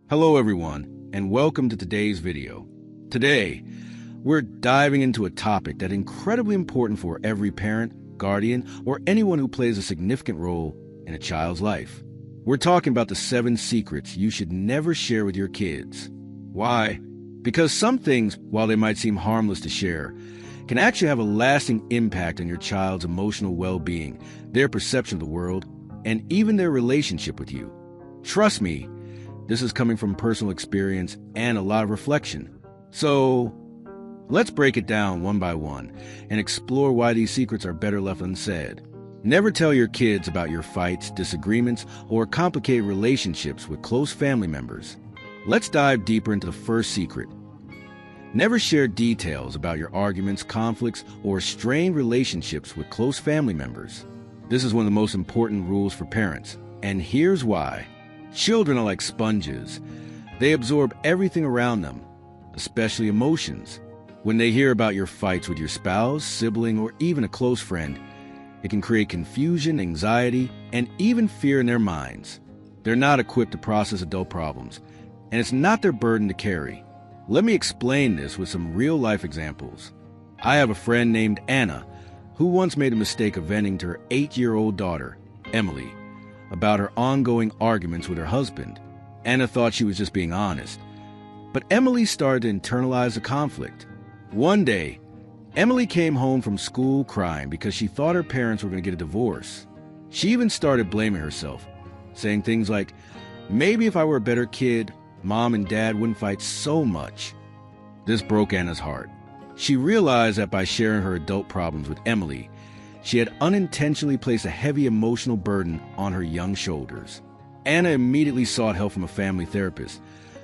Hello everyone, and welcome to today's video. Today, we're diving into a topic that's incredibly important for every parent, guardian, or anyone who plays a significant role in a child's life. We're talking about the 7 secrets you should never share with your kids. Why? Because some things, while they might seem harmless to share, can actually have a lasting impact on your child's emotional well-being, their perception of the world, and even their relationship with you. Trust me, this is coming from personal experience and a lot of reflection. So, let's break it down one by one and explore why these secrets are better left unsaid. Never tell your kids about your fights, disagreements, or complicated relationships with close family members. Let's dive deeper into the first secret. Never share details about your arguments, conflicts, or strained relationships with close family members. This is one of the most important rules for parents, and here's why. Children are like sponges. They absorb everything around them, especially emotions. When they hear about your fights with your spouse, sibling, or even a close friend, it can create confusion, anxiety, and even fear in their minds. They're not equipped to process adult problems, and it's not their burden to carry. Let me explain this with some real-life examples. I have a friend named Anna who once made a mistake of venting to her 8-year-old daughter, Emily, about her ongoing arguments with her husband. Anna thought she was just being honest, but Emily started to internalize the conflict. One day, Emily came home from school crying because she thought her parents were going to get a divorce. She even started blaming herself, saying things like, "Maybe if I were a better kid, Mom and Dad wouldn't fight so much." This broke Anna's heart. She realized that by sharing her adult problems with Emily, she had unintentionally placed a heavy emotional burden on her young shoulders. Anna immediately sought help from a family therapist,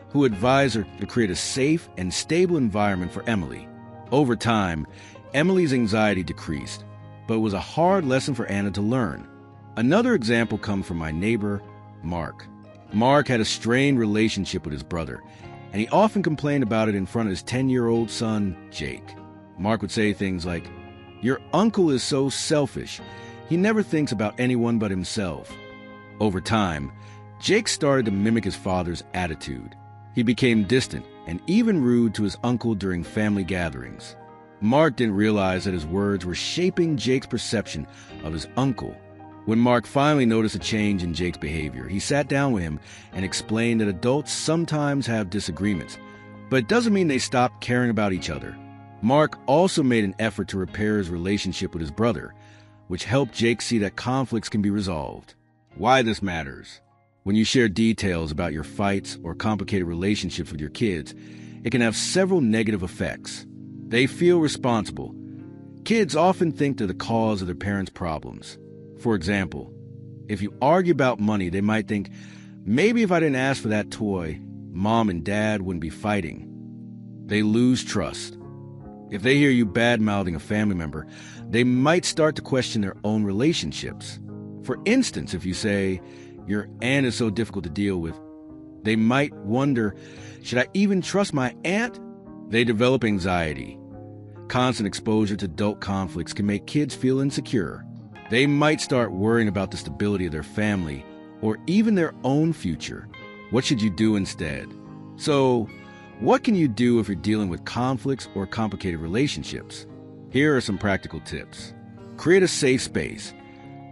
who advised her to create a safe and stable environment for Emily. Over time, Emily's anxiety decreased, but it was a hard lesson for Anna to learn. Another example comes from my neighbor, Mark. Mark had a strained relationship with his brother, and he often complained about it in front of his 10-year-old son, Jake. Mark would say things like, "Your uncle is so selfish. He never thinks about anyone but himself." Over time, Jake started to mimic his father's attitude. He became distant and even rude to his uncle during family gatherings. Mark didn't realize that his words were shaping Jake's perception of his uncle. When Mark finally noticed a change in Jake's behavior, he sat down with him and explained that adults sometimes have disagreements, but it doesn't mean they stop caring about each other. Mark also made an effort to repair his relationship with his brother, which helped Jake see that conflicts can be resolved. Why this matters. When you share details about your fights or complicated relationships with your kids, it can have several negative effects. They feel responsible. Kids often think they're the cause of their parents' problems. For example, if you argue about money, they might think, "Maybe if I didn't ask for that toy, Mom and Dad wouldn't be fighting." They lose trust. If they hear you bad-mouthing a family member, they might start to question their own relationships. For instance, if you say, "Your aunt is so difficult to deal with," they might wonder, "Should I even trust my aunt?" They develop anxiety. Constant exposure to adult conflicts can make kids feel insecure. They might start worrying about the stability of their family or even their own future. What should you do instead? So, what can you do if you're dealing with conflicts or complicated relationships? Here are some practical tips. Create a safe space.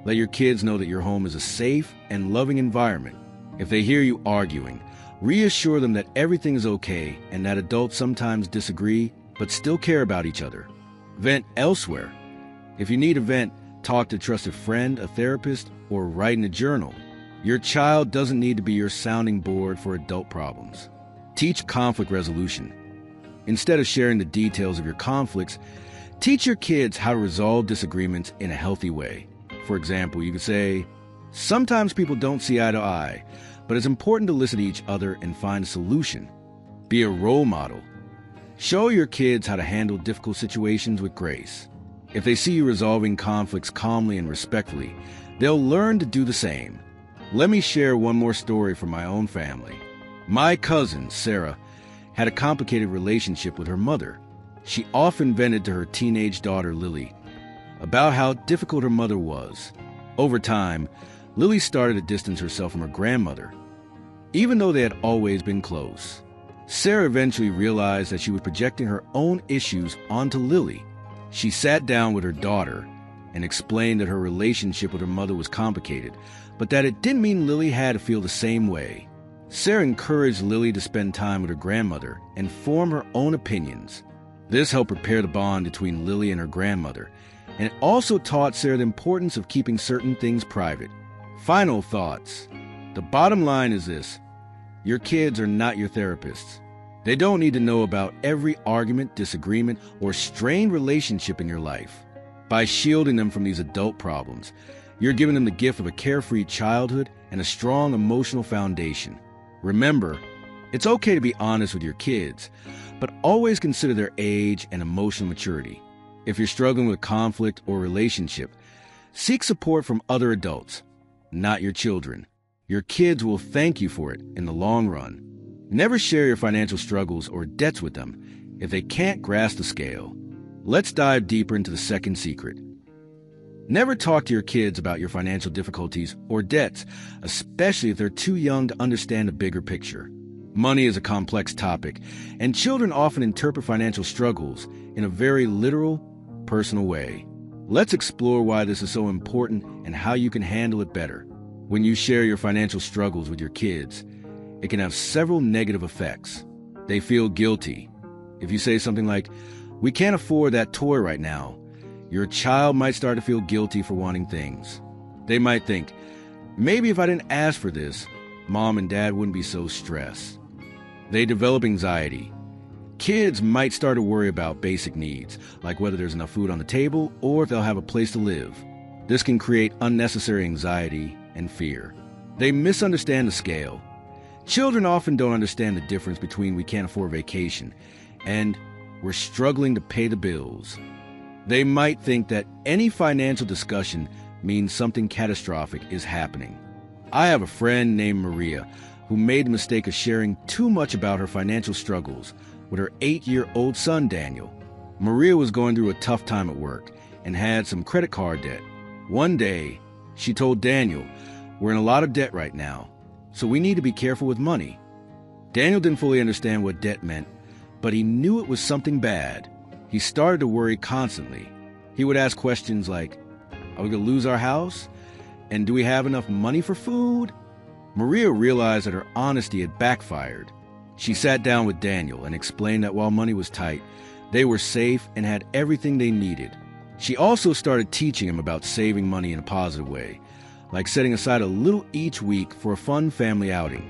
Let your kids know that your home is a safe and loving environment. If they hear you arguing, reassure them that everything is okay and that adults sometimes disagree but still care about each other. Vent elsewhere. If you need a vent, talk to a trusted friend, a therapist, or write in a journal. Your child doesn't need to be your sounding board for adult problems. Teach conflict resolution. Instead of sharing the details of your conflicts, teach your kids how to resolve disagreements in a healthy way. For example, you could say, "Sometimes people don't see eye to eye, but it's important to listen to each other and find a solution." Be a role model. Show your kids how to handle difficult situations with grace. If they see you resolving conflicts calmly and respectfully, they'll learn to do the same. Let me share one more story from my own family. My cousin, Sarah, had a complicated relationship with her mother. She often vented to her teenage daughter, Lily, about how difficult her mother was. Over time, Lily started to distance herself from her grandmother. even though they had always been close. Sarah eventually realized that she was projecting her own issues onto Lily. She sat down with her daughter and explained that her relationship with her mother was complicated, but that it didn't mean Lily had to feel the same way. Sarah encouraged Lily to spend time with her grandmother and form her own opinions. This helped repair the bond between Lily and her grandmother, and it also taught Sarah the importance of keeping certain things private. Final thoughts. The bottom line is this: your kids are not your therapists. They don't need to know about every argument, disagreement, or strained relationship in your life. By shielding them from these adult problems, you're giving them the gift of a carefree childhood and a strong emotional foundation. Remember, it's okay to be honest with your kids, but always consider their age and emotional maturity. If you're struggling with conflict or relationship, seek support from other adults, not your children. Your kids will thank you for it in the long run. Never share your financial struggles or debts with them if they can't grasp the scale. Let's dive deeper into the second secret. Never talk to your kids about your financial difficulties or debts, especially if they're too young to understand the bigger picture. Money is a complex topic, and children often interpret financial struggles in a very literal, personal way. Let's explore why this is so important and how you can handle it better. When you share your financial struggles with your kids, it can have several negative effects. They feel guilty. If you say something like, "We can't afford that toy right now," your child might start to feel guilty for wanting things. They might think, "Maybe if I didn't ask for this, Mom and Dad wouldn't be so stressed." They develop anxiety. Kids might start to worry about basic needs, like whether there's enough food on the table or if they'll have a place to live. This can create unnecessary anxiety and fear. They misunderstand the scale. Children often don't understand the difference between "we can't afford vacation" and "we're struggling to pay the bills." They might think that any financial discussion means something catastrophic is happening. I have a friend named Maria who made the mistake of sharing too much about her financial struggles with her 8-year-old son, Daniel. Maria was going through a tough time at work and had some credit card debt. One day, she told Daniel, "We're in a lot of debt right now, so we need to be careful with money." Daniel didn't fully understand what debt meant, but he knew it was something bad. He started to worry constantly. He would ask questions like, "Are we going to lose our house? And do we have enough money for food?" Maria realized that her honesty had backfired. She sat down with Daniel and explained that while money was tight, they were safe and had everything they needed. She also started teaching him about saving money in a positive way, like setting aside a little each week for a fun family outing.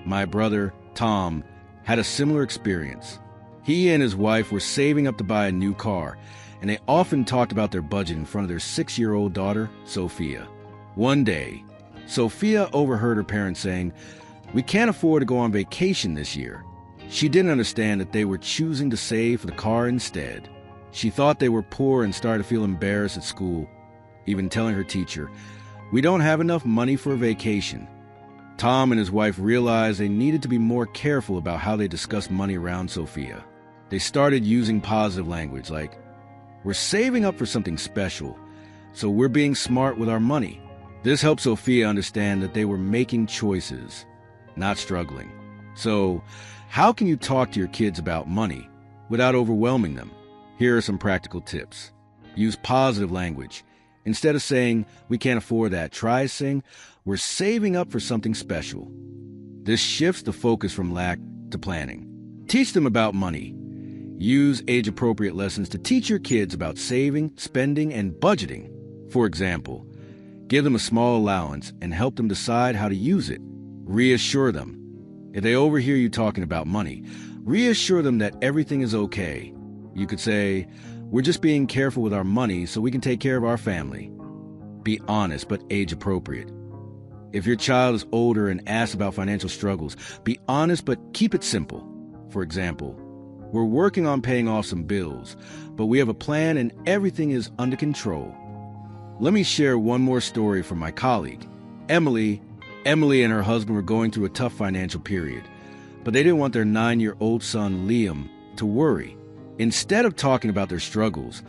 My brother, Tom, had a similar experience. He and his wife were saving up to buy a new car, and they often talked about their budget in front of their 6-year-old daughter, Sophia. One day, Sophia overheard her parents saying, "We can't afford to go on vacation this year." She didn't understand that they were choosing to save for the car instead. She thought they were poor and started to feel embarrassed at school, even telling her teacher, "We don't have enough money for a vacation." Tom and his wife realized they needed to be more careful about how they discussed money around Sophia. They started using positive language like, "We're saving up for something special, so we're being smart with our money." This helped Sophia understand that they were making choices, not struggling. So, how can you talk to your kids about money without overwhelming them? Here are some practical tips. Use positive language. Instead of saying, "We can't afford that," try saying, "We're saving up for something special." This shifts the focus from lack to planning. Teach them about money. Use age-appropriate lessons to teach your kids about saving, spending, and budgeting. For example, give them a small allowance and help them decide how to use it. Reassure them. If they overhear you talking about money, reassure them that everything is okay. You could say, "We're just being careful with our money so we can take care of our family." Be honest, but age-appropriate. If your child is older and asks about financial struggles, be honest, but keep it simple. For example, "We're working on paying off some bills, but we have a plan and everything is under control." Let me share one more story from my colleague, Emily. Emily and her husband were going through a tough financial period, but they didn't want their 9-year-old son, Liam, to worry. Instead of talking about their struggles,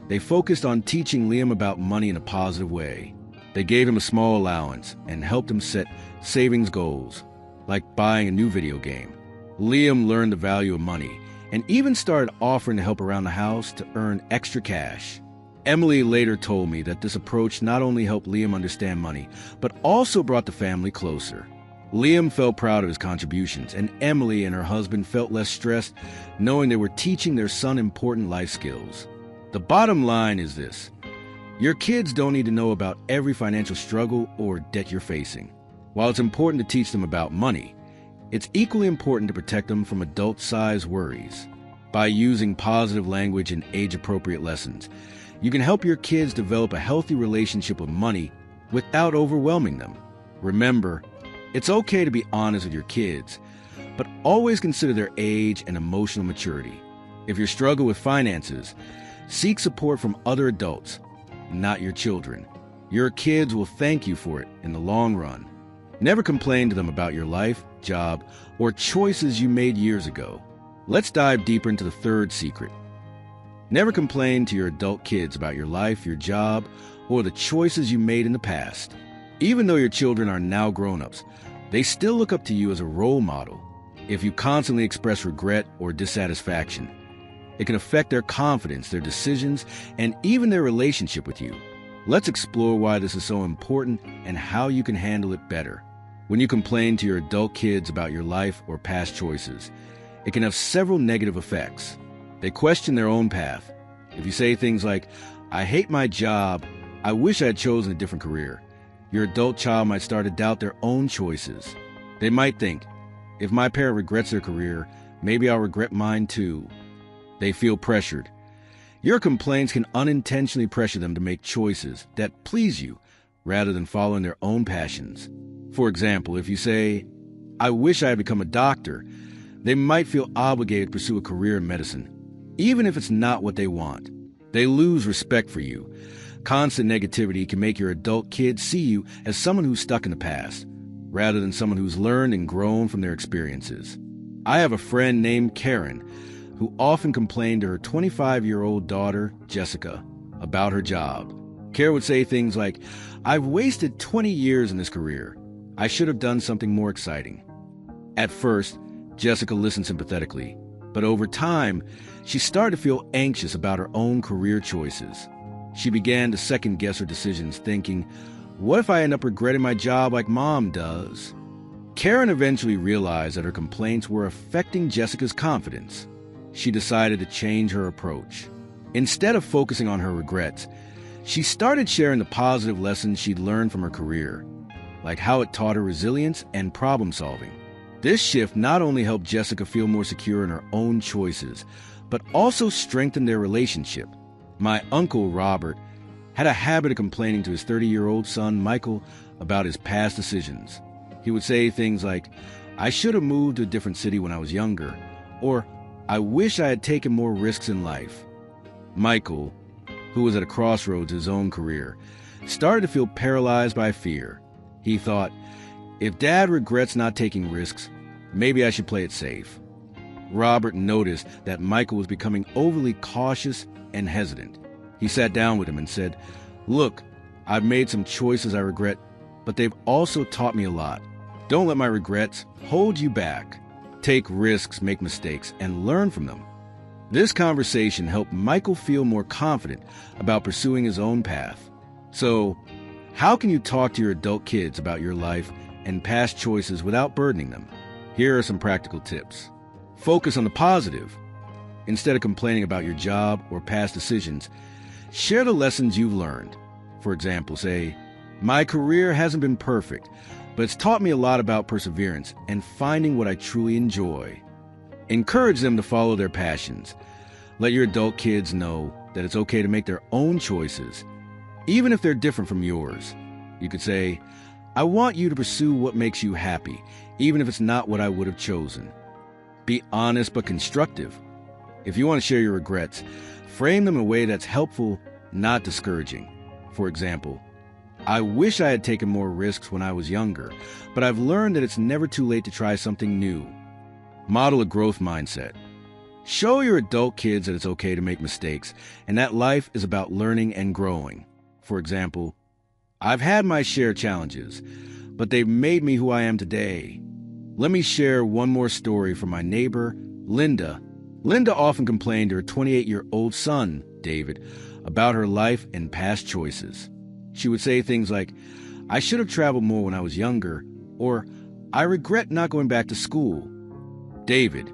they focused on teaching Liam about money in a positive way. They gave him a small allowance and helped him set savings goals. like buying a new video game. Liam learned the value of money and even started offering to help around the house to earn extra cash. Emily later told me that this approach not only helped Liam understand money, but also brought the family closer. Liam felt proud of his contributions, and Emily and her husband felt less stressed knowing they were teaching their son important life skills. The bottom line is this: your kids don't need to know about every financial struggle or debt you're facing. While it's important to teach them about money, it's equally important to protect them from adult-sized worries. By using positive language and age-appropriate lessons, you can help your kids develop a healthy relationship with money without overwhelming them. Remember, it's okay to be honest with your kids, but always consider their age and emotional maturity. If you struggle with finances, seek support from other adults, not your children. Your kids will thank you for it in the long run. Never complain to them about your life, job, or choices you made years ago. Let's dive deeper into the third secret. Never complain to your adult kids about your life, your job, or the choices you made in the past. Even though your children are now grown-ups, they still look up to you as a role model. If you constantly express regret or dissatisfaction, it can affect their confidence, their decisions, and even their relationship with you. Let's explore why this is so important and how you can handle it better. When you complain to your adult kids about your life or past choices, it can have several negative effects. They question their own path. If you say things like, "I hate my job, I wish I had chosen a different career," your adult child might start to doubt their own choices. They might think, "If my parent regrets their career, maybe I'll regret mine too." They feel pressured. Your complaints can unintentionally pressure them to make choices that please you rather than following their own passions. For example, if you say, "I wish I had become a doctor," they might feel obligated to pursue a career in medicine, even if it's not what they want. They lose respect for you. Constant negativity can make your adult kids see you as someone who's stuck in the past, rather than someone who's learned and grown from their experiences. I have a friend named Karen who often complained to her 25-year-old daughter, Jessica, about her job. Karen would say things like, "I've wasted 20 years in this career. I should have done something more exciting." At first, Jessica listened sympathetically, but over time, she started to feel anxious about her own career choices. She began to second-guess her decisions, thinking, "What if I end up regretting my job like Mom does?" Karen eventually realized that her complaints were affecting Jessica's confidence. She decided to change her approach. Instead of focusing on her regrets, she started sharing the positive lessons she'd learned from her career, like how it taught her resilience and problem-solving. This shift not only helped Jessica feel more secure in her own choices, but also strengthened their relationship. My uncle, Robert, had a habit of complaining to his 30-year-old son, Michael, about his past decisions. He would say things like, "I should have moved to a different city when I was younger," or "I wish I had taken more risks in life." Michael, who was at a crossroads in his own career, started to feel paralyzed by fear. He thought, "If Dad regrets not taking risks, maybe I should play it safe." Robert noticed that Michael was becoming overly cautious and hesitant. He sat down with him and said, "Look, I've made some choices I regret, but they've also taught me a lot. Don't let my regrets hold you back. Take risks, make mistakes, and learn from them." This conversation helped Michael feel more confident about pursuing his own path. So, how can you talk to your adult kids about your life and past choices without burdening them? Here are some practical tips. Focus on the positive. Instead of complaining about your job or past decisions, share the lessons you've learned. For example, say, "My career hasn't been perfect, but it's taught me a lot about perseverance and finding what I truly enjoy." Encourage them to follow their passions. Let your adult kids know that it's okay to make their own choices, even if they're different from yours. You could say, "I want you to pursue what makes you happy, even if it's not what I would have chosen." Be honest but constructive. If you want to share your regrets, frame them in a way that's helpful, not discouraging. For example, "I wish I had taken more risks when I was younger, but I've learned that it's never too late to try something new." Model a growth mindset. Show your adult kids that it's okay to make mistakes and that life is about learning and growing. For example, "I've had my share of challenges, but they've made me who I am today." Let me share one more story from my neighbor, Linda. Linda often complained to her 28-year-old son, David, about her life and past choices. She would say things like, "I should have traveled more when I was younger," or "I regret not going back to school." David,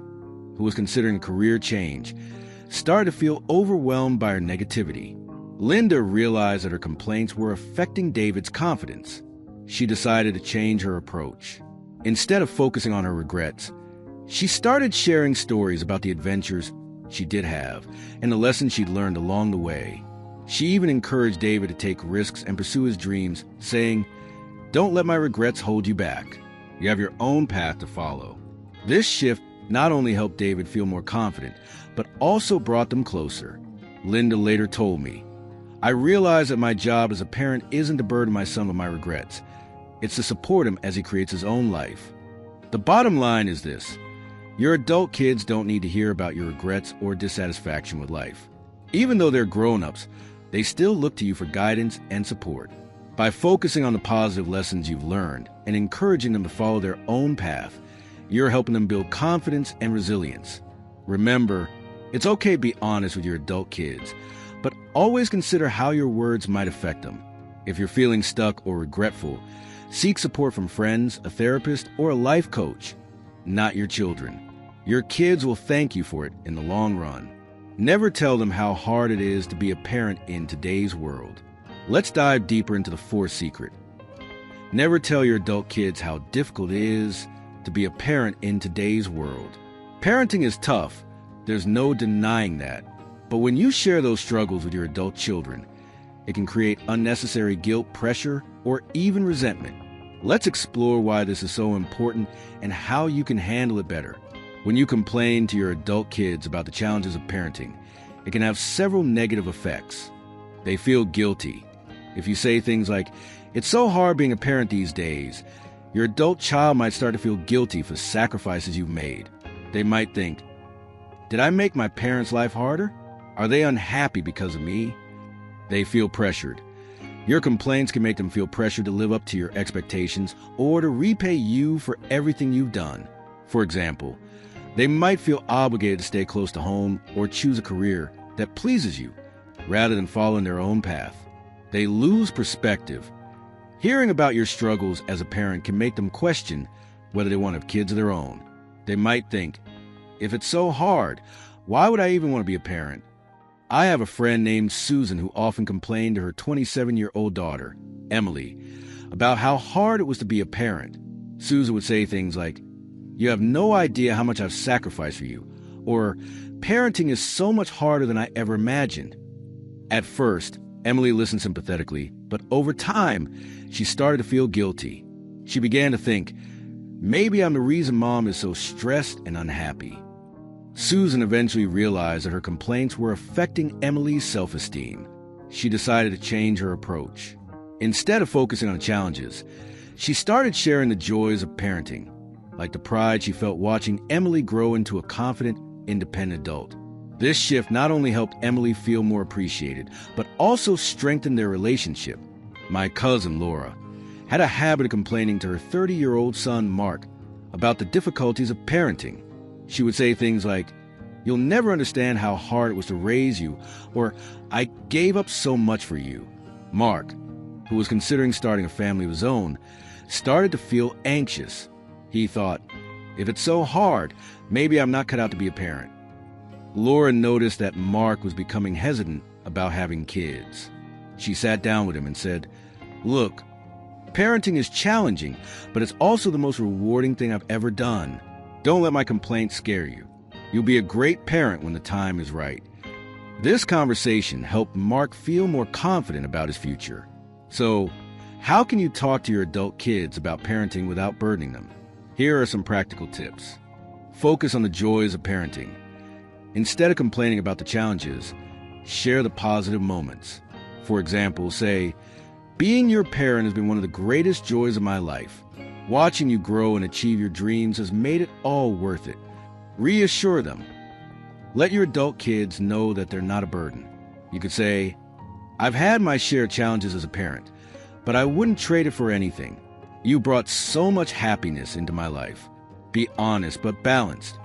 who was considering a career change, started to feel overwhelmed by her negativity. Linda realized that her complaints were affecting David's confidence. She decided to change her approach. Instead of focusing on her regrets, she started sharing stories about the adventures she did have and the lessons she'd learned along the way. She even encouraged David to take risks and pursue his dreams, saying, "Don't let my regrets hold you back. You have your own path to follow." This shift not only helped David feel more confident, but also brought them closer. Linda later told me, "I realize that my job as a parent isn't to burden my son with my regrets. It's to support him as he creates his own life." The bottom line is this: your adult kids don't need to hear about your regrets or dissatisfaction with life. Even though they're grown-ups, they still look to you for guidance and support. By focusing on the positive lessons you've learned and encouraging them to follow their own path, you're helping them build confidence and resilience. Remember, it's okay to be honest with your adult kids, but always consider how your words might affect them. If you're feeling stuck or regretful, seek support from friends, a therapist, or a life coach, not your children. Your kids will thank you for it in the long run. Never tell them how hard it is to be a parent in today's world. Let's dive deeper into the fourth secret. Never tell your adult kids how difficult it is to be a parent in today's world. Parenting is tough, there's no denying that. But when you share those struggles with your adult children, it can create unnecessary guilt, pressure, or even resentment. Let's explore why this is so important and how you can handle it better. When you complain to your adult kids about the challenges of parenting, it can have several negative effects. They feel guilty. If you say things like, "It's so hard being a parent these days," your adult child might start to feel guilty for sacrifices you've made. They might think, "Did I make my parents' life harder? Are they unhappy because of me?" They feel pressured. Your complaints can make them feel pressured to live up to your expectations or to repay you for everything you've done. For example, they might feel obligated to stay close to home or choose a career that pleases you rather than following their own path. They lose perspective. Hearing about your struggles as a parent can make them question whether they want to have kids of their own. They might think, "If it's so hard, why would I even want to be a parent?" I have a friend named Susan who often complained to her 27-year-old daughter, Emily, about how hard it was to be a parent. Susan would say things like, "You have no idea how much I've sacrificed for you," or "Parenting is so much harder than I ever imagined." At first, Emily listened sympathetically, but over time, she started to feel guilty. She began to think, "Maybe I'm the reason Mom is so stressed and unhappy." Susan eventually realized that her complaints were affecting Emily's self-esteem. She decided to change her approach. Instead of focusing on the challenges, she started sharing the joys of parenting, like the pride she felt watching Emily grow into a confident, independent adult. This shift not only helped Emily feel more appreciated, but also strengthened their relationship. My cousin, Laura, had a habit of complaining to her 30-year-old son, Mark, about the difficulties of parenting. She would say things like, "You'll never understand how hard it was to raise you," or "I gave up so much for you." Mark, who was considering starting a family of his own, started to feel anxious. He thought, "If it's so hard, maybe I'm not cut out to be a parent." Laura noticed that Mark was becoming hesitant about having kids. She sat down with him and said, "Look, parenting is challenging, but it's also the most rewarding thing I've ever done. Don't let my complaints scare you. You'll be a great parent when the time is right." This conversation helped Mark feel more confident about his future. So, how can you talk to your adult kids about parenting without burdening them? Here are some practical tips. Focus on the joys of parenting. Instead of complaining about the challenges, share the positive moments. For example, say, "Being your parent has been one of the greatest joys of my life. Watching you grow and achieve your dreams has made it all worth it." Reassure them. Let your adult kids know that they're not a burden. You could say, "I've had my share of challenges as a parent, but I wouldn't trade it for anything. You brought so much happiness into my life. Be honest but balanced.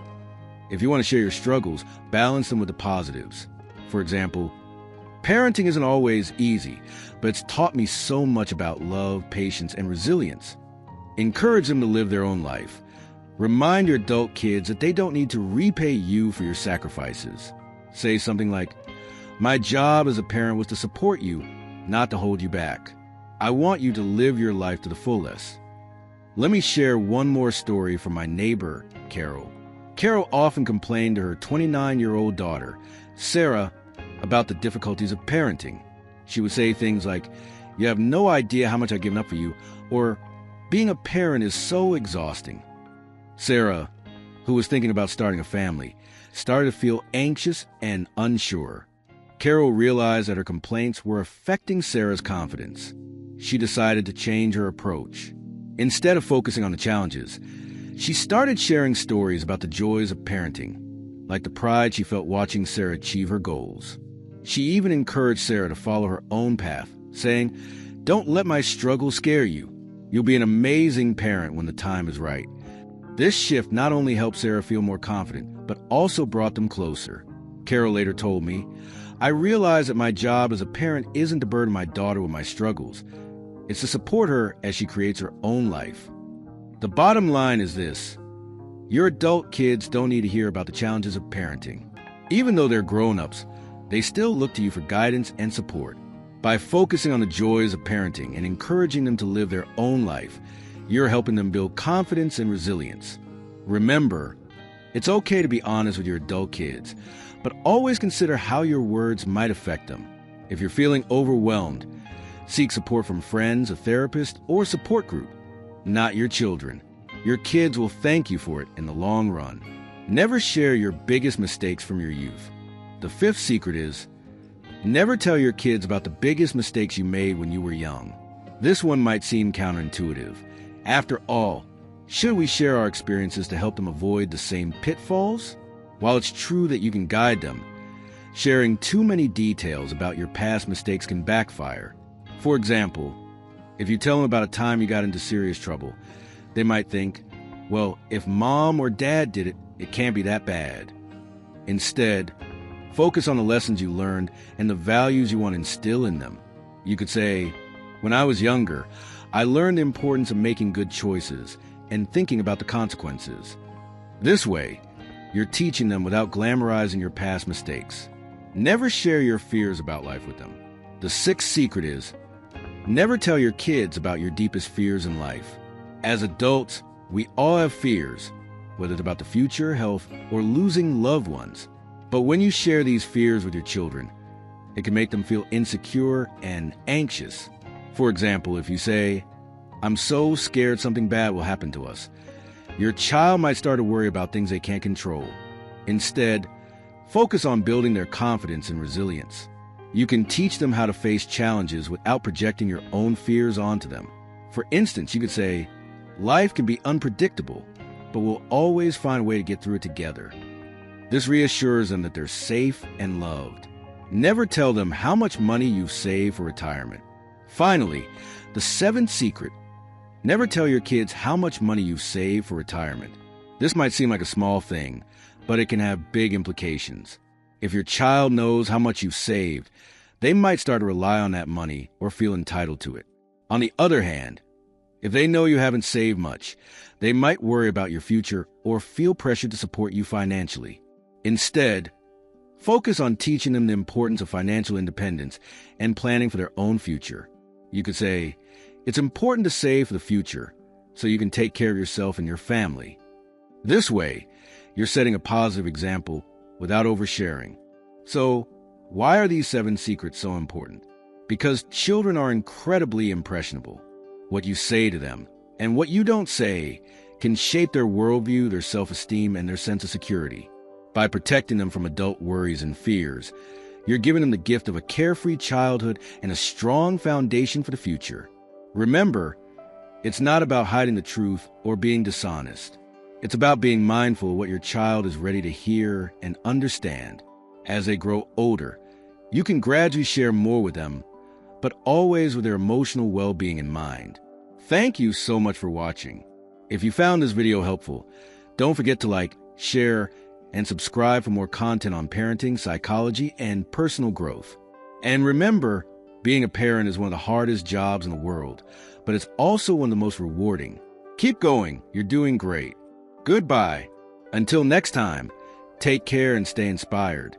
If you want to share your struggles, balance them with the positives. For example, parenting isn't always easy, but it's taught me so much about love, patience, and resilience. Encourage them to live their own life. Remind your adult kids that they don't need to repay you for your sacrifices. Say something like, "My job as a parent was to support you, not to hold you back. I want you to live your life to the fullest." Let me share one more story from my neighbor, Carol. Carol often complained to her 29-year-old daughter, Sarah, about the difficulties of parenting. She would say things like, "You have no idea how much I've given up for you," or "Being a parent is so exhausting." Sarah, who was thinking about starting a family, started to feel anxious and unsure. Carol realized that her complaints were affecting Sarah's confidence. She decided to change her approach. Instead of focusing on the challenges, she started sharing stories about the joys of parenting, like the pride she felt watching Sarah achieve her goals. She even encouraged Sarah to follow her own path, saying, "Don't let my struggle scare you. You'll be an amazing parent when the time is right." This shift not only helped Sarah feel more confident, but also brought them closer. Carol later told me, "I realized that my job as a parent isn't to burden my daughter with my struggles. It's to support her as she creates her own life." The bottom line is this: your adult kids don't need to hear about the challenges of parenting. Even though they're grown-ups, they still look to you for guidance and support. By focusing on the joys of parenting and encouraging them to live their own life, you're helping them build confidence and resilience. Remember, it's okay to be honest with your adult kids, but always consider how your words might affect them. If you're feeling overwhelmed, seek support from friends, a therapist, or support group. Not your children. Your kids will thank you for it in the long run. Never share your biggest mistakes from your youth. The fifth secret is, never tell your kids about the biggest mistakes you made when you were young. This one might seem counterintuitive. After all, should we share our experiences to help them avoid the same pitfalls? While it's true that you can guide them, sharing too many details about your past mistakes can backfire. For example, if you tell them about a time you got into serious trouble, they might think, "Well, if mom or dad did it, it can't be that bad." Instead, focus on the lessons you learned and the values you want to instill in them. You could say, "When I was younger, I learned the importance of making good choices and thinking about the consequences." This way, you're teaching them without glamorizing your past mistakes. Never share your fears about life with them. The sixth secret is, never tell your kids about your deepest fears in life. As adults, we all have fears, whether it's about the future, health, or losing loved ones. But when you share these fears with your children, it can make them feel insecure and anxious. For example, if you say, "I'm so scared something bad will happen to us," your child might start to worry about things they can't control. Instead, focus on building their confidence and resilience. You can teach them how to face challenges without projecting your own fears onto them. For instance, you could say, "Life can be unpredictable, but we'll always find a way to get through it together." This reassures them that they're safe and loved. Never tell them how much money you've saved for retirement. Finally, the seventh secret: never tell your kids how much money you've saved for retirement. This might seem like a small thing, but it can have big implications. If your child knows how much you've saved, they might start to rely on that money or feel entitled to it. On the other hand, if they know you haven't saved much, they might worry about your future or feel pressured to support you financially. Instead, focus on teaching them the importance of financial independence and planning for their own future. You could say, "It's important to save for the future so you can take care of yourself and your family." This way, you're setting a positive example without oversharing. So, why are these 7 secrets so important? Because children are incredibly impressionable. What you say to them and what you don't say can shape their worldview, their self-esteem, and their sense of security. By protecting them from adult worries and fears, you're giving them the gift of a carefree childhood and a strong foundation for the future. Remember, it's not about hiding the truth or being dishonest. It's about being mindful of what your child is ready to hear and understand. As they grow older, you can gradually share more with them, but always with their emotional well-being in mind. Thank you so much for watching. If you found this video helpful, Don't forget to like, share, and subscribe for more content on parenting, psychology, and personal growth. And remember, being a parent is one of the hardest jobs in the world, but it's also one of the most rewarding. Keep going. You're doing great. Goodbye. Until next time, take care and stay inspired.